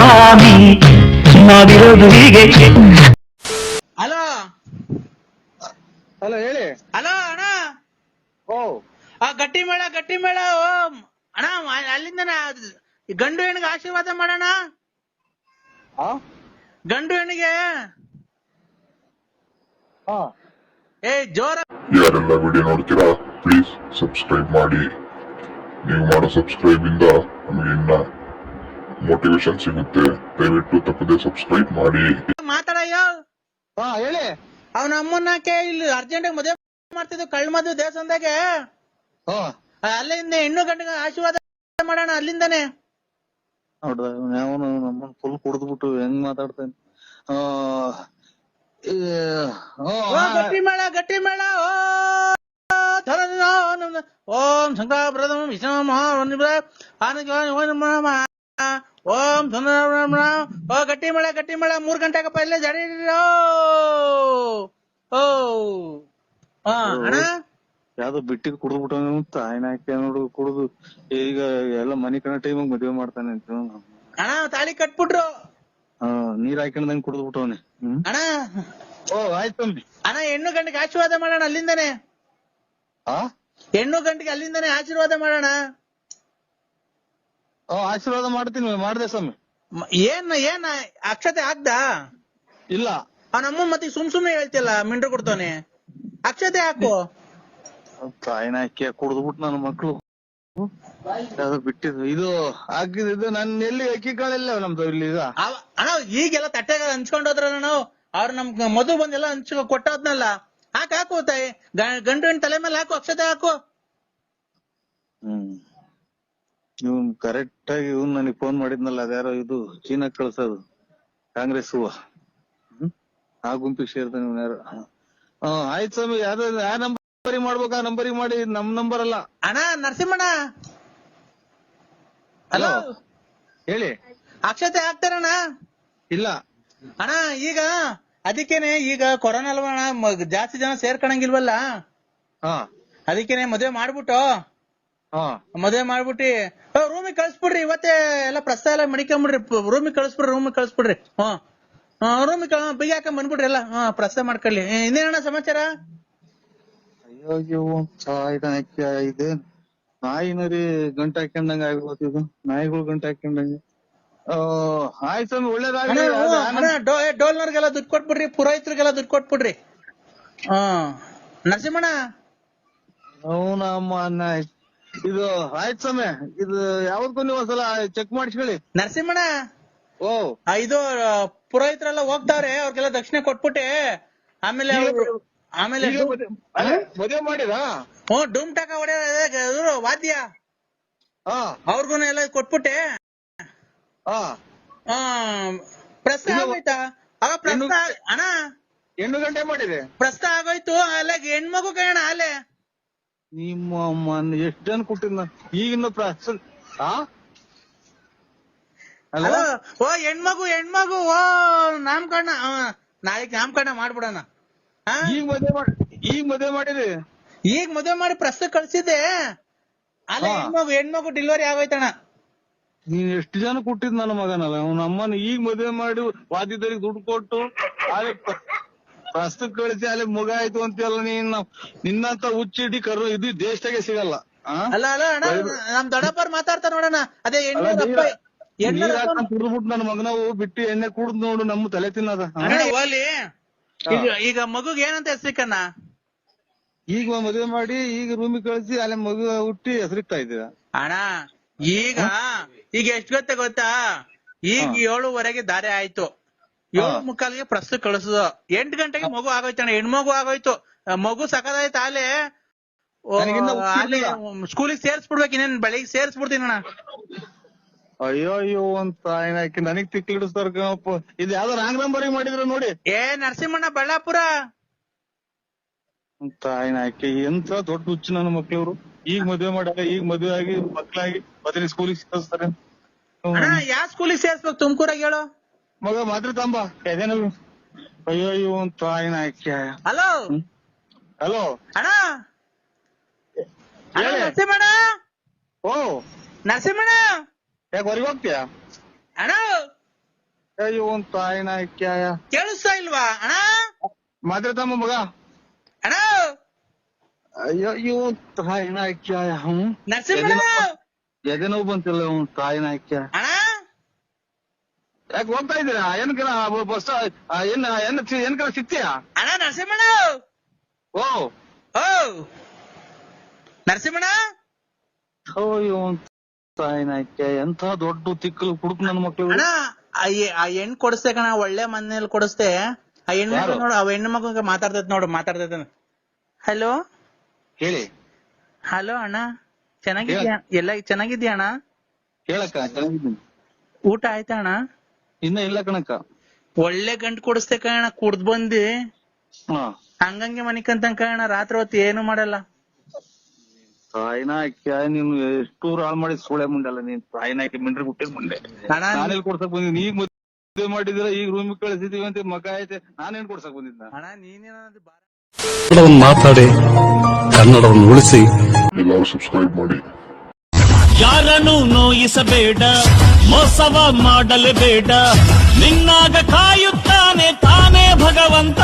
ಸ್ವಾಮಿ ನಾವಿರೋದು ಹೀಗೆ. Hello hello ಹೇಳಿ. ಹಲೋ ಅಣ್ಣ, ಓ ಗಟ್ಟಿ ಮೇಳ ಓ ಅಣ್ಣ, ಅಲ್ಲಿಂದ ಗಂಡು ಹೆಣ್ಣಿಗೆ ಆಶೀರ್ವಾದ ಮಾಡೋಣ. ಆ ಗಂಡು ಹೆಣ್ಣಿಗೆ ಹಾ ಜೋರ. ಯಾರೆಲ್ಲ ವಿಡಿಯೋ ನೋಡ್ತೀರಾ ಪ್ಲೀಸ್ ಸಬ್ಸ್ಕ್ರೈಬ್ ಮಾಡಿ. ನೀವು ಮಾಡೋ ಸಬ್ಸ್ಕ್ರೈಬ್ ಇಂದ ನಮಗೆ ಇನ್ನ ಮೋಟಿವೇಶನ್ ಸಿಗುತ್ತೆ. ದಯವಿಟ್ಟು ತಪ್ಪದೆ ಸಬ್ಸ್ಕ್ರೈಬ್ ಮಾಡಿ. ಮಾತಾಡಯ್ಯೋ. ಹಾ ಹೇಳಿ. ಅವನ ಅಮ್ಮನಕ್ಕೆ ಇಲ್ಲಿ ಅರ್ಜೆಂಟ್ ಮದುವೆ ಮಾಡ್ತಿದ್ವು, ಕಳ್ಳ ಮದುವೆ ದೇವಸ್ಥಾನದಾಗೆ. ಹಾ ಅಲ್ಲಿಂದ ಹೆಣ್ಣು ಗಂಡಿಗೆ ಆಶೀರ್ವಾದ ಮಾಡೋಣ ಅಲ್ಲಿಂದಾನೆ. ನೋಡ್ದ ಅವನು ನಮ್ಮನ್ನ ಫುಲ್ ಕುಡಿದ್ಬಿಟ್ಟು ಹೆಂಗ್ ಮಾತಾಡ್ತಾನೆ. ಗಟ್ಟಿ ಮೇಳ ಓಂ ಶಂಕರ ವಿಷ್ಣು ಓಂ ಗಟ್ಟಿ ಮೇಳ 3 ಗಂಟೆಗಪ್ಪ ಇಲ್ಲೇ ಜಡಿ. ಓ ಅಣ್ಣ ಯಾವ್ದೋ ಬಿಟ್ಟಿದ್ ಕುಡಿದ್ಬಿಟ್ಟು ತಾಯಿನ ಹಾಕಿ ನೋಡು ಕುಡಿದು ಈಗ ಎಲ್ಲ ಮನಿ ಕಣ ಟೈಮಾಗ ಮದ್ವೆ ಮಾಡ್ತಾನೆ ಅಂತ ಅಣ್ಣ. ತಾಳಿ ಕಟ್ಬಿಟ್ರು. ನೀರ್ ಹಾಕೊಂಡಂಗ್ ಕುಡಿದ್ಬಿಟ್ಟವನೆ. ಅಣ್ಣ ಓ ಆಯ್ತು ಅಣ್ಣ, ಹೆಣ್ಣು ಗಂಡಿಗೆ ಆಶೀರ್ವಾದ ಮಾಡೋಣ ಅಲ್ಲಿಂದಾನೆ. ಹೆಣ್ಣು ಗಂಡಿಗೆ ಅಲ್ಲಿಂದಾನೆ ಆಶೀರ್ವಾದ ಮಾಡೋಣ. ಆಶೀರ್ವಾದ ಮಾಡ್ತೀನಿ, ಮಾಡ್ದೆ ಸ್ವಾಮಿ. ಏನ್ ಅಕ್ಷತೆ ಹಾಕ್ದ? ಇಲ್ಲ ಅವನಮ್ಮ ಮತ್ತೆ ಸುಮ್ನೆ ಹೇಳ್ತಿಲ್ಲ, ಮಿಂಡ್ರು ಕೊಡ್ತಾನೆ. ಅಕ್ಷತೆ ಹಾಕು. ತಾಯಿನ ಹಾಕಿ ಕುಡಿದ್ಬಿಟ್ಟು ನನ್ನ ಮಕ್ಳು ಯಾವ್ದು ಬಿಟ್ಟಿದ್ದು ಇದು ಹಾಕಿದ್ದು. ನನ್ನ ಎಲ್ಲಿ ಅಕ್ಕಿ ಕಾಳೆಲ್ಲ ನಮ್ದು ಇಲ್ಲಿ ಈಗ. ಅಣ್ಣ ಈಗೆಲ್ಲ ತಟ್ಟೆಗ ಹಂಚ್ಕೊಂಡ್ ಹೋದ್ರಲ್ಲ ನಾವು, ಅವ್ರು ನಮ್ ಮಧು ಬಂದೆಲ್ಲ ಕೊಟ್ಟೋದ್ನಲ್ಲ. ಹಾಕು ತಾಯಿ, ಗಂಡು ಹೆಣ್ಣು ತಲೆ ಮೇಲೆ ಹಾಕು, ಅಕ್ಷತೆ ಹಾಕು. ಇವನ್ ಕರೆಕ್ಟ್ ಆಗಿ ಇವನ್ ನನಗ್ ಫೋನ್ ಮಾಡಿದ್ನಲ್ಲ, ಅದ್ಯಾರೋ ಇದು ಚೀನಾ ಕಳ್ಸೋದು ಕಾಂಗ್ರೆಸ್ ಹೂವ. ಆ ಗುಂಪಿಗೆ ಸೇರ್ತಾನೆ ಇವನ್ ಯಾರು. ಆಯ್ತು ಸ್ವಾಮಿ, ಯಾವ್ದು ಯಾವ ನಂಬರಿಗೆ ಮಾಡ್ಬೇಕು ಆ ನಂಬರಿಗೆ ಮಾಡಿ, ನಮ್ ನಂಬರ್ ಅಲ್ಲ. ಅಣ್ಣ ನರಸಿಂಹಣ್ಣ, ಹಲೋ ಹೇಳಿ. ಅಕ್ಷತೆ ಹಾಕ್ತಾರಣ್ಣ? ಇಲ್ಲ ಅಣ್ಣ, ಈಗ ಅದಕ್ಕೇನೆ ಈಗ ಕೊರೋನಾ ಅಲ್ವಣ್ಣ, ಜಾಸ್ತಿ ಜನ ಸೇರ್ಕೊಳಂಗಿಲ್ವಲ್ಲ. ಅದಕ್ಕೇನೆ ಮದ್ವೆ ಮಾಡ್ಬಿಟ್ಟು ರೂಮಿಗೆ ಕಳ್ಸ್ಬಿಡ್ರಿ. ಇವತ್ತೇ ಎಲ್ಲ ಪ್ರಸ್ತಾವ ಎಲ್ಲ ಮಡಿಕೊಂಬಿಡ್ರಿ. ರೂಮಿಗೆ ಕಳ್ಸ್ಬಿಡ್ರಿ. ರೂಮಿಗೆ ಬಿಗಿ ಹಾಕೊಂಡ್ ಬಂದ್ಬಿಡ್ರಿ ಎಲ್ಲ. ಪ್ರಸ್ತಾವ ಮಾಡ್ಕೊಳ್ಳಿ. ಇನ್ನೇನಣ್ಣ ಸಮಾಚಾರ? ಅಯ್ಯೋ ಇದೆ ನಾಯಿನರಿ ಗಂಟೆ ಹಾಕೊಂಡಂಗ ಆಗ್ಬೋದು. ನಾಯಿಗಳು ಗಂಟೆ ಹಾಕೊಂಡಂಗೆ. ಆಯ್ತು ಸ್ವಾಮಿ, ಒಳ್ಳೇದಾಗ್ಲಿ. ಡೋಲ್ನವ್ರಿಗೆಲ್ಲ ದುಡ್ಡು ಕೊಟ್ಬಿಡ್ರಿ, ಪುರೋಹಿತರಿಗೆಲ್ಲ ದುಡ್ಡು ಕೊಟ್ಬಿಡ್ರಿ. ನರಸಿಂಹಣ್ಣ ಅವನಮ್ಮ ಇದು ಆಯ್ತು ಸ್ವಾಮಿ. ಇದು ಯಾವ್ದಕ್ಕೂ ನೀವು ಒಂದ್ಸಲ ಚೆಕ್ ಮಾಡಿಸ್ಕೊಳ್ಳಿ. ನರಸಿಂಹಣ್ಣ, ಓ ಇದು ಪುರೋಹಿತರೆಲ್ಲ ಹೋಗ್ತಾವ್ರೆ, ಅವ್ರಿಗೆಲ್ಲ ದಕ್ಷಿಣೆ ಕೊಟ್ಬಿಟ್ಟೆ. ಆಮೇಲೆ ಮದುವೆ ಮಾಡಿರಾ? ಡೂಮ್ ಟಾಕ ಹೊಡೆಯೋರು ವಾದ್ಯ, ಅವ್ರಿಗೂ ಎಲ್ಲ ಕೊಟ್ಬಿಟ್ಟೆ. ಪ್ರಸ್ತಾವ ಆಗೋಯ್ತಾ? ಅಣ್ಣ ಹೆಣ್ಣು ಗಂಟೆ ಮಾಡಿದೆ, ಪ್ರಸ್ತಾವ ಆಗೋಯ್ತು. ಅಲ್ಲ ಹೆಣ್ಮಗು ಕಣ ಅಲ್ಲೇ. ನಿಮ್ಮ ಎಷ್ಟ್ ಜನ ಕೊಟ್ಟಿದ್ ಈಗಿನ ಹೆಣ್ಮಗು ನಾಮಕರಣ ನಾಳೆಗ್ ನಾಮಕರಣ ಮಾಡ್ಬಿಡೋಣ. ಈಗ ಮದ್ವೆ ಮಾಡಿರಿ? ಈಗ ಮದ್ವೆ ಮಾಡಿ ಪ್ರಸ್ತಾವ ಕಳ್ಸಿದ್ದೆ. ಅಲ್ಲ ಹೆಣ್ಮಗು ಡೆಲಿವರಿ ಆಗೋಯ್ತಣ್ಣ. ನೀನ್ ಎಷ್ಟು ಜನ ಕೊಟ್ಟಿದ್ ನನ್ನ ಮಗನಲ್ಲ, ಅವ್ನ ಅಮ್ಮನ ಈಗ ಮದ್ವೆ ಮಾಡಿ ವಾದ್ಯದವ್ರಿಗೆ ದುಡ್ಡು ಕೊಟ್ಟು ಪ್ರಸ್ತುತ ಕಳಿಸಿ ಅಲ್ಲಿ ಮಗ ಆಯ್ತು ಅಂತೆಲ್ಲ. ನಿನ್ನಂತ ಹುಚ್ಚಿಡಿ ಕರು ಇದು ದೇಶದಾಗೆ ಸಿಗಲ್ಲ. ಅಲ್ಲ ಅಣ್ಣ, ನಮ್ ದೊಡ್ಡಪ್ಪರ್ ಮಾತಾಡ್ತಾರ ನೋಡೋಣ. ಅದೇ ಕುಡ್ದ್ಬಿಟ್ಟು ನನ್ನ ಮಗನವು ಬಿಟ್ಟು ಎಣ್ಣೆ ಕುಡ್ದ್ ನೋಡು, ನಮ್ಮ ತಲೆ ತಿನ್ನದ. ಹೋಲಿ, ಈಗ ಮಗುಗ್ ಏನಂತ ಹೆಸರಿಕಣ್ಣ? ಈಗ ಮದ್ವೆ ಮಾಡಿ ಈಗ ರೂಮಿಗೆ ಕಳಿಸಿ ಅಲ್ಲಿ ಮಗು ಹುಟ್ಟಿ ಹೆಸರಿಕ್ತಾ ಇದ್ದೀರ ಅಣ್ಣ. ಈಗ ಎಷ್ಟ್ ಗೊತ್ತಾ? ಈಗ 7:15 ದಾರಿ ಆಯ್ತು. 7:45 ಪ್ರಸ್ತುತ ಕಳಿಸುದು. 8 ಗಂಟೆಗೆ ಮಗು ಆಗೋಯ್ತಣ್ಣ, ಹೆಣ್ಮಗು ಆಗೋಯ್ತು. ಮಗು ಸಕದಾಯ್ತು. ಅಲ್ಲೇ ಸ್ಕೂಲಿಗೆ ಸೇರ್ಸ್ಬಿಡ್ಬೇಕು. ಇನ್ನೇನ್ ಬೆಳಿಗ್ಗೆ ಸೇರ್ಸ್ಬಿಡ್ತೀನಿ ಅಣ್ಣ. ಅಯ್ಯೋ ಅಂತ ನನಗ್ ತಿಕ್ಲಿಡಿಸ್ತಾರ ಕಣಪ್ಪ. ಇದು ಯಾವ್ದೋ ರಾಂಗ್ ನಂಬರಿಗೆ ಮಾಡಿದ್ರು ನೋಡಿ. ನರಸಿಂಹಣ್ಣ ಬಳ್ಳಾಪುರ ತಾಯಿನಾಕಿ ಎಂತ ದೊಡ್ಡ ಹುಚ್ಚು ನನ್ನ ಮಕ್ಳವ್ರು. ಈಗ ಮದ್ವೆ ಮಾಡ್ಯಾರ, ಈಗ ಮದ್ವೆ ಆಗಿ ಮಕ್ಳಾಗಿ ಮತ್ತೆ ಸ್ಕೂಲಿಗೆ ಸೇರಿಸ್ತಾರೆ. ಯಾವ ಸ್ಕೂಲಿಗೆ ಸೇರ್ಸ್ಬೇಕು? ತುಮಕೂರಾಗ ಹೇಳು ಮಗ ಮಾತ್ರ ತಂಬ ಎದೇನ. ಅಯ್ಯೋ ಅಂತ ತಾಯಿನಾಕಿ. ಹಲೋ ಹಲೋ ಅಣ್ಣ, ನರಸಿಂಹಣ್ಣ. ನರಸಿಂಹಣ್ಣ ಯಾಕೆ ಹೊರಗೆ ಹೋಗ್ತೀಯ ಅಣ್ಣ? ಇವನ್ ತಾಯಿನ ಕ್ಯಾಯ ಕೇಳಿಸ್ತಾ ಇಲ್ವಾ ಅಣ್ಣ? ಮಾತಾಡ್ತಮ್ಮ ಮಗ. ಅಣ್ಣ ಅಯ್ಯೋ ಇವನ್ ತಾಯಿನ ಕ್ಯಾಯ ನರಸಿಂಹಣ್ಣ ಎದೆ ನೋವು ಬಂತಿಲ್ಲ ಇವನ್ ತಾಯಿನ ಕ್ಯಾಯ. ಅಣ್ಣ ಯಾಕೆ ಹೋಗ್ತಾ ಇದ್ದೀರಾ? ಬಸ್ ಏನ್ ಕಡೆ ಸಿಗ್ತೀಯಾ? ಅಣ್ಣ ನರಸಿಂಹಣ್ಣ ಓ ಓ ನರಸಿಂಹಣ್ಣ ಓ ಇವನ್ ತಾಯಿನ ಕ್ಯಾಯ ಎಂತ ದೊಡ್ಡ ತಿಕ್ಕಲು ಕುಡುಕ್ ನನ್ ಮಕ್ಳು. ಅಣ್ಣ ಆ ಹೆಣ್ ಕೊಡಿಸ್ತೆ ಕಣ, ಒಳ್ಳೆ ಮನೇಲಿ ಕೊಡಿಸ್ತೆ. ಆ ಹೆಣ್ಮಕ್ಳು ನೋಡು, ಆ ಹೆಣ್ಣು ಮಗು ಮಾತಾಡ್ತೈತ್ ನೋಡು, ಮಾತಾಡ್ತೈತ. ಹಲೋ ಹೇಳಿ. ಹಲೋ ಅಣ್ಣ, ಚೆನ್ನಾಗಿದ್ಯಾ? ಎಲ್ಲ ಚೆನ್ನಾಗಿದ್ಯಾ ಅಣ್ಣ? ಹೇಳಕ್ಕ ಚೆನ್ನಾಗಿದ್ದೀನಿ. ಊಟ ಆಯ್ತಾ ಅಣ್ಣ? ಇನ್ನ ಇಲ್ಲ ಕಣಕ್ಕ. ಒಳ್ಳೆ ಗಂಟ್ ಕೊಡಿಸ್ತೆ ಕಣ, ಕುಡ್ದ್ ಬಂದಿ ಹಾ ಹಂಗಂಗೆ ಮನಿಕಂತ ಕಣ, ರಾತ್ರಿ ಹೊತ್ತು ಏನು ಮಾಡಲ್ಲ. ತಾಯಿನಾಯ್ಕ ನೀನು ಎಷ್ಟು ಹಾಳು ಮಾಡಿ ಸೋಳೆ ಮುಂಡಲ್ಲ ನೀನ್. ತಾಯಿನಾಯ್ಕೆ ಮಿಂಡ್ರಿ ಹುಟ್ಟಿದ್ ಮುಂಡೆ ಅಣ್ಣ ನಾನೆಲ್ಲಿ ಕೊಡ್ಸಕ್ ಬಂದಿದ್ದೀನಿ? ಈಗ ಮದುವೆ ಮಾಡಿದಿರ, ಈಗ ರೂಮಿಗೆ ಕಳಿಸಿದೀವಿ ಅಂತ ಮಗ ಐತೆ, ನಾನೇನ್ ಕೊಡ್ಸಕ್ ಬಂದಿದ್ದ? ಅಣ್ಣ ನೀನೇನಾದ್ರು ಕನ್ನಡವನ್ನು ಮಾತಾಡಿ, ಕನ್ನಡವನ್ನು ಉಳಿಸಿ. ಎಲ್ಲರೂ ಸಬ್ಸ್ಕ್ರೈಬ್ ಮಾಡಿ. ಯಾರನ್ನು ನೋಯಿಸಬೇಡ, ಮೋಸವ ಮಾಡಲೇಬೇಡ, ನಿನ್ನಾಗ ಕಾಯುತ್ತಾನೆ ತಾನೇ ಭಗವಂತ.